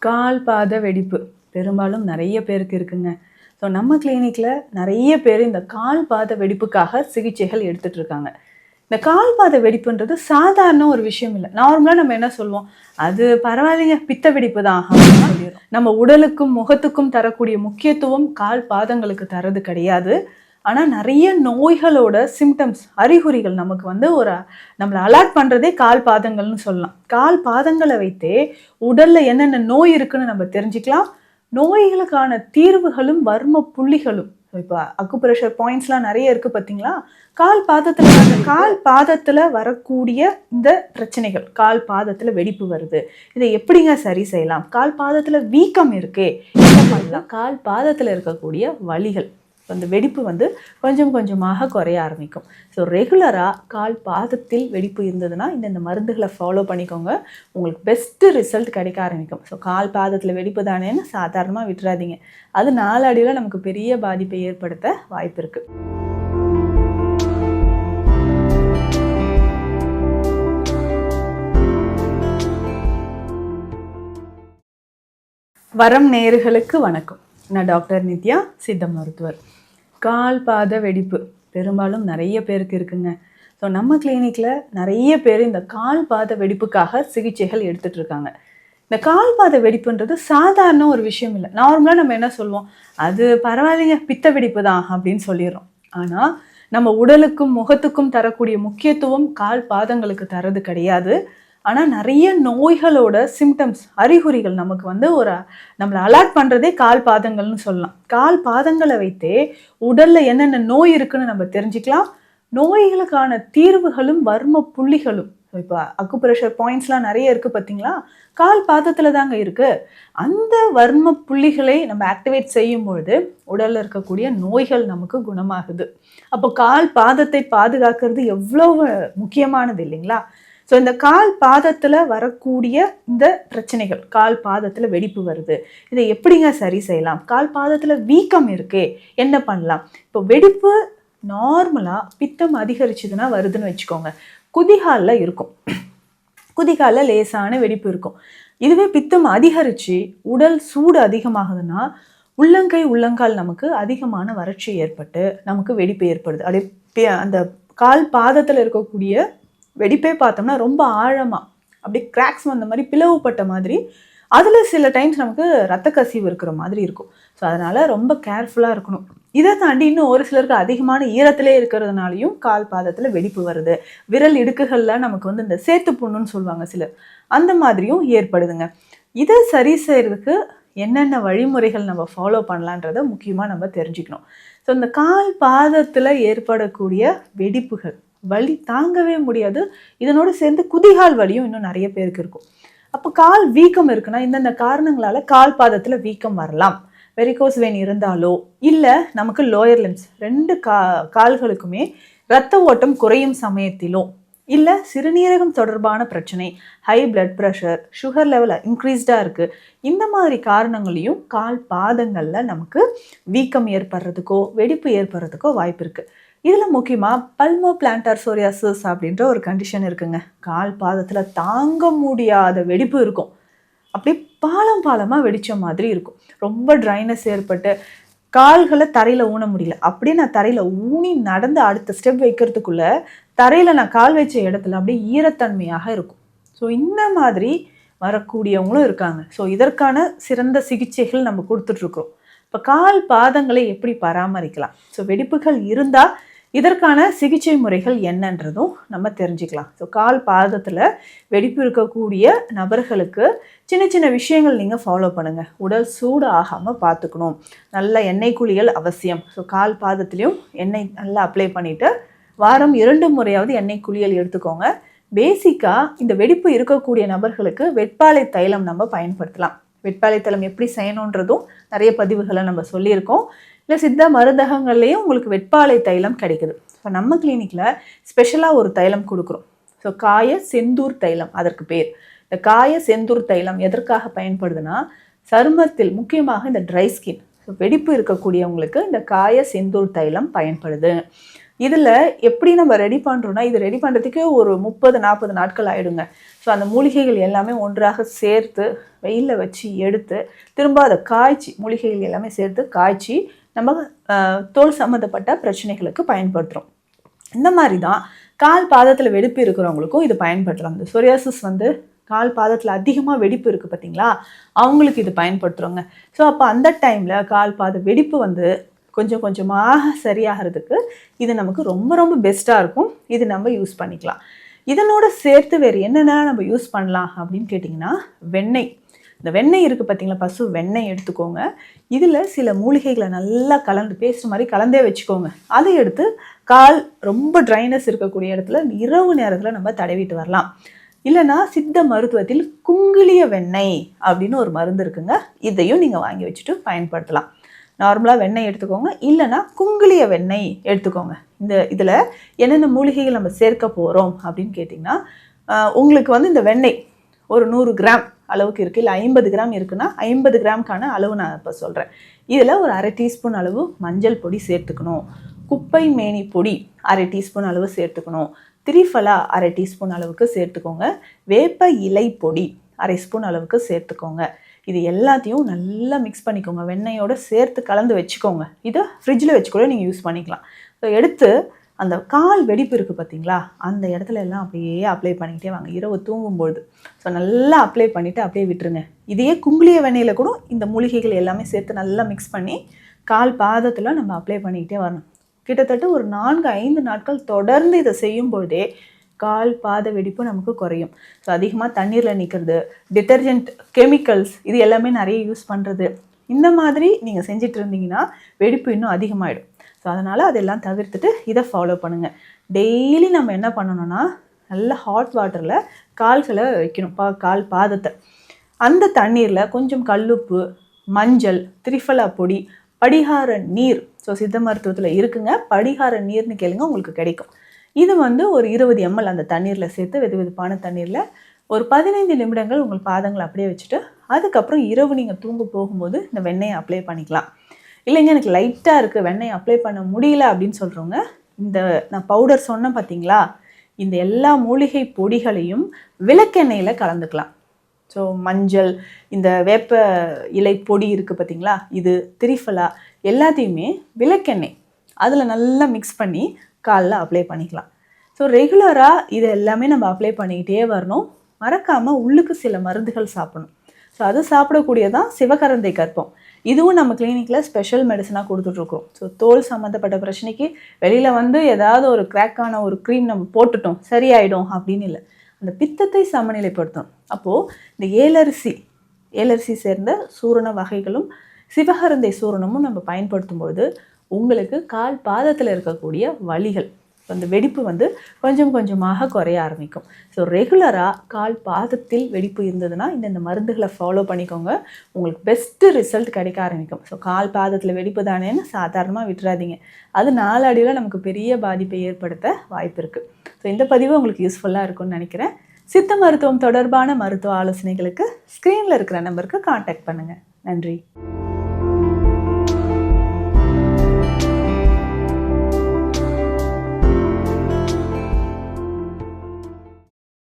கால் பாத வெடிப்பு பெரும்பாலும் நிறைய பேருக்கு இருக்குங்க. ஸோ நம்ம கிளினிக்கில் நிறைய பேர் இந்த கால் பாத வெடிப்புக்காக சிகிச்சைகள் எடுத்துகிட்டு இருக்காங்க. இந்த கால் பாத வெடிப்புன்றது சாதாரண ஒரு விஷயம் இல்லை. நார்மலாக நம்ம என்ன சொல்லுவோம், அது பரவாயில்லைங்க, பித்த வெடிப்பு தான் அப்படின்னு சொல்லிடுறோம். நம்ம உடலுக்கும் முகத்துக்கும் தரக்கூடிய முக்கியத்துவம் கால் பாதங்களுக்கு தரது கிடையாது. ஆனால் நிறைய நோய்களோட சிம்டம்ஸ், அறிகுறிகள் நமக்கு நம்மளை அலர்ட் பண்ணுறதே கால் பாதங்கள்னு சொல்லலாம். கால் பாதங்களை வைத்தே உடலில் என்னென்ன நோய் இருக்குன்னு நம்ம தெரிஞ்சுக்கலாம். நோய்களுக்கான தீர்வுகளும் வர்ம புள்ளிகளும், இப்போ அக்குப்ரெஷர் பாயிண்ட்ஸ்லாம் நிறைய இருக்குது பார்த்தீங்களா, கால் பாதத்தில் வரக்கூடிய இந்த பிரச்சனைகள், கால் பாதத்தில் வெடிப்பு வருது, இதை எப்படிங்க சரி செய்யலாம், கால் பாதத்தில் வீக்கம் இருக்கே என்ன பண்ணலாம், கால் பாதத்தில் இருக்கக்கூடிய வலிகள், அந்த வெடிப்பு கொஞ்சம் கொஞ்சமாக குறைய ஆரம்பிக்கும். ஸோ ரெகுலராக கால் பாதத்தில் வெடிப்பு இருந்ததுன்னா இந்த மருந்துகளை ஃபாலோ பண்ணிக்கோங்க, உங்களுக்கு பெஸ்ட்டு ரிசல்ட் கிடைக்க ஆரம்பிக்கும். ஸோ கால் பாதத்தில் வெடிப்பு தானேன்னு சாதாரணமாக விட்டுறாதீங்க, அது நாளடைவில் நமக்கு பெரிய பாதிப்பை ஏற்படுத்த வாய்ப்பு இருக்குது. வரம் நேயர்களுக்கு வணக்கம். நான் டாக்டர் நித்யா, சித்த மருத்துவர். கால் பாத வெடிப்பு பெரும்பாலும் நிறைய பேருக்கு இருக்குங்க. ஸோ நம்ம கிளினிக்கில் நிறைய பேர் இந்த கால் பாத வெடிப்புக்காக சிகிச்சைகள் எடுத்துகிட்டு இருக்காங்க. இந்த கால் பாத வெடிப்புன்றது சாதாரண ஒரு விஷயம் இல்லை. நார்மலாக நம்ம என்ன சொல்லுவோம், அது பரவாயில்லைங்க, பித்த வெடிப்பு தான் அப்படின்னு சொல்லிடுறோம். ஆனால் நம்ம உடலுக்கும் முகத்துக்கும் தரக்கூடிய முக்கியத்துவம் கால் பாதங்களுக்கு தரது கிடையாது. ஆனால் நிறைய நோய்களோட சிம்டம்ஸ், அறிகுறிகள் நமக்கு நம்மளை அலர்ட் பண்ணுறதே கால் பாதங்கள்னு சொல்லலாம். கால் பாதங்களை வைத்தே உடலில் என்னென்ன நோய் இருக்குன்னு நம்ம தெரிஞ்சுக்கலாம். நோய்களுக்கான தீர்வுகளும் வர்ம புள்ளிகளும், இப்போ அக்குப்ரெஷர் பாயிண்ட்ஸ்லாம் நிறைய இருக்குது பார்த்தீங்களா, கால் பாதத்தில் தாங்க இருக்குது. அந்த வர்ம புள்ளிகளை நம்ம ஆக்டிவேட் செய்யும் பொழுது உடலில் இருக்கக்கூடிய நோய்கள் நமக்கு குணமாகுது. அப்போ கால் பாதத்தை பாதுகாக்கிறது எவ்வளோ முக்கியமானது இல்லைங்களா? ஸோ இந்த கால் பாதத்தில் வரக்கூடிய இந்த பிரச்சனைகள், கால் பாதத்தில் வெடிப்பு வருது, இதை எப்படிங்க சரி செய்யலாம், கால் பாதத்தில் வீக்கம் இருக்கே என்ன பண்ணலாம். இப்போ வெடிப்பு நார்மலாக பித்தம் அதிகரிச்சதுன்னா வருதுன்னு வச்சுக்கோங்க, குதிகாலில் இருக்கும், குதிகாலில் லேசான வெடிப்பு இருக்கும். இதுவே பித்தம் அதிகரித்து உடல் சூடு அதிகமாகுதுன்னா உள்ளங்கை உள்ளங்கால் நமக்கு அதிகமான வறட்சி ஏற்பட்டு நமக்கு வெடிப்பு ஏற்படுது. அப்படியே அந்த கால் பாதத்தில் இருக்கக்கூடிய வெடிப்பே பார்த்தோம்னா ரொம்ப ஆழமாக அப்படியே கிராக்ஸ் வந்த மாதிரி, பிளவுப்பட்ட மாதிரி, அதில் சில டைம்ஸ் நமக்கு ரத்த கசிவு இருக்கிற மாதிரி இருக்கும். ஸோ அதனால் ரொம்ப கேர்ஃபுல்லாக இருக்கணும். இதை தாண்டி இன்னும் ஒரு சிலருக்கு அதிகமான ஈரத்திலே இருக்கிறதுனாலையும் கால் பாதத்தில் வெடிப்பு வருது. விரல் இடுக்குகளில் நமக்கு இந்த சேத்து புண்ணுன்னு சொல்லுவாங்க சிலர், அந்த மாதிரியும் ஏற்படுதுங்க. இதை சரி செய்கிறதுக்கு என்னென்ன வழிமுறைகள் நம்ம ஃபாலோ பண்ணலான்றதை முக்கியமாக நம்ம தெரிஞ்சுக்கணும். ஸோ இந்த கால் பாதத்தில் ஏற்படக்கூடிய வெடிப்புகள், வலி தாங்கவே முடியாது, இதனோடு சேர்ந்து குதிகால் வலியும் இன்னும் நிறைய பேருக்கு இருக்கும். அப்போ கால் வீக்கம் இருக்குன்னா இந்தந்த காரணங்களால் கால் பாதத்தில் வீக்கம் வரலாம். வெரிகோஸ் வெயின் இருந்தாலோ, இல்லை நமக்கு லோயர் லிம்ஸ் ரெண்டு கால்களுக்குமே இரத்த ஓட்டம் குறையும் சமயத்திலோ, இல்லை சிறுநீரகம் தொடர்பான பிரச்சனை, high blood pressure, sugar level இன்க்ரீஸ்டாக இருக்குது, இந்த மாதிரி காரணங்களையும் கால் பாதங்களில் நமக்கு வீக்கம் ஏற்படுறதுக்கோ வெடிப்பு ஏற்படுறதுக்கோ வாய்ப்பு இருக்குது. இதில் முக்கியமாக பல்மோ பிளான்டார் சோரியாசிஸ் அப்படின்ற ஒரு கண்டிஷன் இருக்குங்க. கால் பாதத்தில் தாங்க முடியாத வெடிப்பு இருக்கும், அப்படியே பாலமாக வெடித்த மாதிரி இருக்கும். ரொம்ப ட்ரைனஸ் ஏற்பட்டு கால்களை தரையில் ஊன முடியல, அப்படியே நான் தரையில் ஊனி நடந்து அடுத்த ஸ்டெப் வைக்கிறதுக்குள்ளே தரையில் நான் கால் வச்ச இடத்துல அப்படியே ஈரத்தன்மையாக இருக்கும். ஸோ இந்த மாதிரி வரக்கூடியவங்களும் இருக்காங்க. ஸோ இதற்கான சிறந்த சிகிச்சைகள் நம்ம கொடுத்துட்ருக்கோம். இப்போ கால் பாதங்களை எப்படி பராமரிக்கலாம், ஸோ வெடிப்புகள் இருந்தால் இதற்கான சிகிச்சை முறைகள் என்னன்றதும் நம்ம தெரிஞ்சுக்கலாம். ஸோ கால் பாதத்தில் வெடிப்பு இருக்கக்கூடிய நபர்களுக்கு சின்ன சின்ன விஷயங்கள் நீங்கள் ஃபாலோ பண்ணுங்கள். உடல் சூடு ஆகாமல் பார்த்துக்கணும். நல்ல எண்ணெய் குளியல் அவசியம். ஸோ கால் பாதத்துலேயும் எண்ணெய் நல்லா அப்ளை பண்ணிவிட்டு வாரம் 2 முறையாவது எண்ணெய் குளியல் எடுத்துக்கோங்க. பேசிக்காக இந்த வெடிப்பு இருக்கக்கூடிய நபர்களுக்கு வெட்பாலை தைலம் நம்ம பயன்படுத்தலாம். வெட்பாலை தைலம் எப்படி செய்யணுன்றதும் நிறைய பதிவுகளை நம்ம சொல்லியிருக்கோம். இல்லை சித்த மருந்தகங்கள்லேயும் உங்களுக்கு வெட்பாலை தைலம் கிடைக்குது. ஸோ நம்ம கிளினிக்கில் ஸ்பெஷலாக ஒரு தைலம் கொடுக்குறோம். ஸோ காய செந்தூர் தைலம் அதற்கு பேர். இந்த காய செந்தூர் தைலம் எதற்காக பயன்படுதுன்னா, சருமத்தில் முக்கியமாக இந்த ட்ரை ஸ்கின், ஸோ வெடிப்பு இருக்கக்கூடியவங்களுக்கு இந்த காய செந்தூர் தைலம் பயன்படுது. இதில் எப்படி நம்ம ரெடி பண்ணுறோன்னா, இது ரெடி பண்ணுறதுக்கே ஒரு 30-40 நாட்கள் ஆகிடுங்க. ஸோ அந்த மூலிகைகள் எல்லாமே ஒன்றாக சேர்த்து வெயிலில் வச்சு எடுத்து திரும்ப அதை காய்ச்சி, மூலிகைகள் எல்லாமே சேர்த்து காய்ச்சி நம்ம தோல் சம்மந்தப்பட்ட பிரச்சனைகளுக்கு பயன்படுத்துகிறோம். இந்த மாதிரி தான் கால் பாதத்தில் வெடிப்பு இருக்கிறவங்களுக்கும் இது பயன்படுத்தலாம். இந்த சொரியாசிஸ் வந்து கால் பாதத்தில் அதிகமாக வெடிப்பு இருக்குது பார்த்தீங்களா, அவங்களுக்கு இது பயன்படுத்துகிறோங்க. ஸோ அப்போ அந்த டைமில் கால் பாத வெடிப்பு வந்து கொஞ்சம் கொஞ்சமாக சரியாகிறதுக்கு இது நமக்கு ரொம்ப ரொம்ப பெஸ்ட்டாக இருக்கும். இது நம்ம யூஸ் பண்ணிக்கலாம். இதனோட சேர்த்து வேறு என்னென்ன நம்ம யூஸ் பண்ணலாம் அப்படின்னு கேட்டிங்கன்னா, வெண்ணெய். இந்த வெண்ணெய் இருக்குது பார்த்தீங்களா, பசு வெண்ணெய் எடுத்துக்கோங்க. இதில் சில மூலிகைகளை நல்லா கலந்து பேஸ்ட் மாதிரி கலந்தே வச்சுக்கோங்க. அதை எடுத்து கால் ரொம்ப ட்ரைனஸ் இருக்கக்கூடிய இடத்துல இரவு நேரத்தில் நம்ம தடவிட்டு வரலாம். இல்லைனா சித்த மருத்துவத்தில் குங்குளிய வெண்ணெய் அப்படின்னு ஒரு மருந்து இருக்குங்க. இதையும் நீங்கள் வாங்கி வச்சுட்டு பயன்படுத்தலாம். நார்மலாக வெண்ணெய் எடுத்துக்கோங்க, இல்லைனா குங்குளிய வெண்ணெய் எடுத்துக்கோங்க. இதில் என்னென்ன மூலிகைகள் நம்ம சேர்க்க போகிறோம் அப்படின்னு கேட்டிங்கன்னா, உங்களுக்கு வந்து இந்த வெண்ணெய் ஒரு 100 கிராம் அளவுக்கு இருக்குது, இல்லை 50 கிராம் இருக்குன்னா 50 கிராம்க்கான அளவு நான் இப்போ சொல்கிறேன். இதில் ஒரு அரை டீஸ்பூன் அளவு மஞ்சள் பொடி சேர்த்துக்கணும். குப்பை மேனி பொடி அரை டீஸ்பூன் அளவு சேர்த்துக்கணும். திரிஃபலா அரை டீஸ்பூன் அளவுக்கு சேர்த்துக்கோங்க. வேப்ப இலை பொடி அரை ஸ்பூன் அளவுக்கு சேர்த்துக்கோங்க. இது எல்லாத்தையும் நல்லா மிக்ஸ் பண்ணிக்கோங்க. வெண்ணெயோடு சேர்த்து கலந்து வச்சுக்கோங்க. இதை ஃப்ரிட்ஜில் வச்சு கூட நீங்கள் யூஸ் பண்ணிக்கலாம். ஸோ எடுத்து அந்த கால் வெடிப்பு இருக்குது பார்த்தீங்களா, அந்த இடத்துல எல்லாம் அப்படியே அப்ளை பண்ணிக்கிட்டே வாங்க இரவு தூங்கும்பொழுது. ஸோ நல்லா அப்ளை பண்ணிவிட்டு அப்படியே விட்டுருங்க. இதையே குங்குளிய வெண்ணெயில் கூட இந்த மூலிகைகள் எல்லாமே சேர்த்து நல்லா மிக்ஸ் பண்ணி கால் பாதத்தில் நம்ம அப்ளை பண்ணிக்கிட்டே வரணும். கிட்டத்தட்ட ஒரு 4-5 நாட்கள் தொடர்ந்து இதை செய்யும்பொழுதே கால் பாத வெடிப்பு நமக்கு குறையும். ஸோ அதிகமாக தண்ணீரில் நிற்கிறது, டிட்டர்ஜென்ட், கெமிக்கல்ஸ் இது எல்லாமே நிறைய யூஸ் பண்ணுறது, இந்த மாதிரி நீங்கள் செஞ்சிட்டு இருந்தீங்கன்னா வெடிப்பு இன்னும் அதிகமாகிடும். ஸோ அதனால் அதெல்லாம் தவிர்த்துட்டு இதை ஃபாலோ பண்ணுங்கள். டெய்லி நம்ம என்ன பண்ணணும்னா, நல்ல ஹாட் வாட்டரில் கால்களை வைக்கணும், கால் பாதத்தை. அந்த தண்ணீரில் கொஞ்சம் கல்லுப்பு, மஞ்சள், திரிஃபலா பொடி, படிகார நீர். ஸோ சித்த மருத்துவத்தில் இருக்குங்க, படிகார நீர்னு கேளுங்க, உங்களுக்கு கிடைக்கும். இது வந்து ஒரு 20 ml அந்த தண்ணீரில் சேர்த்து வெது வெதுப்பான தண்ணீரில் ஒரு 15 நிமிடங்கள் உங்கள் பாதங்களை அப்படியே வச்சுட்டு அதுக்கப்புறம் இரவு நீங்கள் தூங்க போகும்போது இந்த வெண்ணெயை அப்ளை பண்ணிக்கலாம். இல்லைங்க எனக்கு லைட்டாக இருக்குது, வெண்ணெயை அப்ளை பண்ண முடியல அப்படின்னு சொல்கிறவங்க, இந்த நான் பவுடர் சொன்னேன் பார்த்தீங்களா, இந்த எல்லா மூலிகை பொடிகளையும் விளக்கெண்ணெயில் கலந்துக்கலாம். ஸோ மஞ்சள், இந்த வேப்ப இலை பொடி இருக்குது பார்த்தீங்களா, இது திரிஃபலா எல்லாத்தையுமே விளக்கெண்ணெய் அதில் நல்லா மிக்ஸ் பண்ணி காலில் அப்ளை பண்ணிக்கலாம். ஸோ ரெகுலராக இது எல்லாமே நம்ம அப்ளை பண்ணிக்கிட்டே வரணும். மறக்காமல் உள்ளுக்கு சில மருந்துகள் சாப்பிடணும். ஸோ அது சாப்பிடக்கூடியதான் சிவகரந்தை கற்பம். இதுவும் நம்ம கிளினிக்கில் ஸ்பெஷல் மெடிசனாக கொடுத்துட்ருக்கோம். ஸோ தோல் சம்மந்தப்பட்ட பிரச்சனைக்கு வெளியில் வந்து ஏதாவது ஒரு கிராக்கான ஒரு க்ரீம் நம்ம போட்டுட்டோம் சரியாயிடும் அப்படின்னு இல்லை, அந்த பித்தத்தை சமநிலைப்படுத்தும். அப்போது இந்த ஏலரிசி சேர்ந்த சூரண வகைகளும் சிவகரந்தை சூரணமும் நம்ம பயன்படுத்தும்போது உங்களுக்கு கால் பாதத்தில் இருக்கக்கூடிய வலிகள், அந்த வெடிப்பு வந்து கொஞ்சம் கொஞ்சமாக குறைய ஆரம்பிக்கும். ஸோ ரெகுலராக கால் பாதத்தில் வெடிப்பு இருந்ததுன்னா இந்த மருந்துகளை ஃபாலோ பண்ணிக்கோங்க, உங்களுக்கு பெஸ்ட்டு ரிசல்ட் கிடைக்க ஆரம்பிக்கும். ஸோ கால் பாதத்தில் வெடிப்பு தானேன்னு சாதாரணமாக விட்டுறாதீங்க, அது நாளடைவில் நமக்கு பெரிய பாதிப்பை ஏற்படுத்த வாய்ப்பு இருக்குது. ஸோ இந்த பதிவு உங்களுக்கு யூஸ்ஃபுல்லாக இருக்கும்னு நினைக்கிறேன். சித்த மருத்துவம் தொடர்பான மருத்துவ ஆலோசனைகளுக்கு ஸ்க்ரீனில் இருக்கிற நம்பருக்கு கான்டாக்ட் பண்ணுங்கள். நன்றி.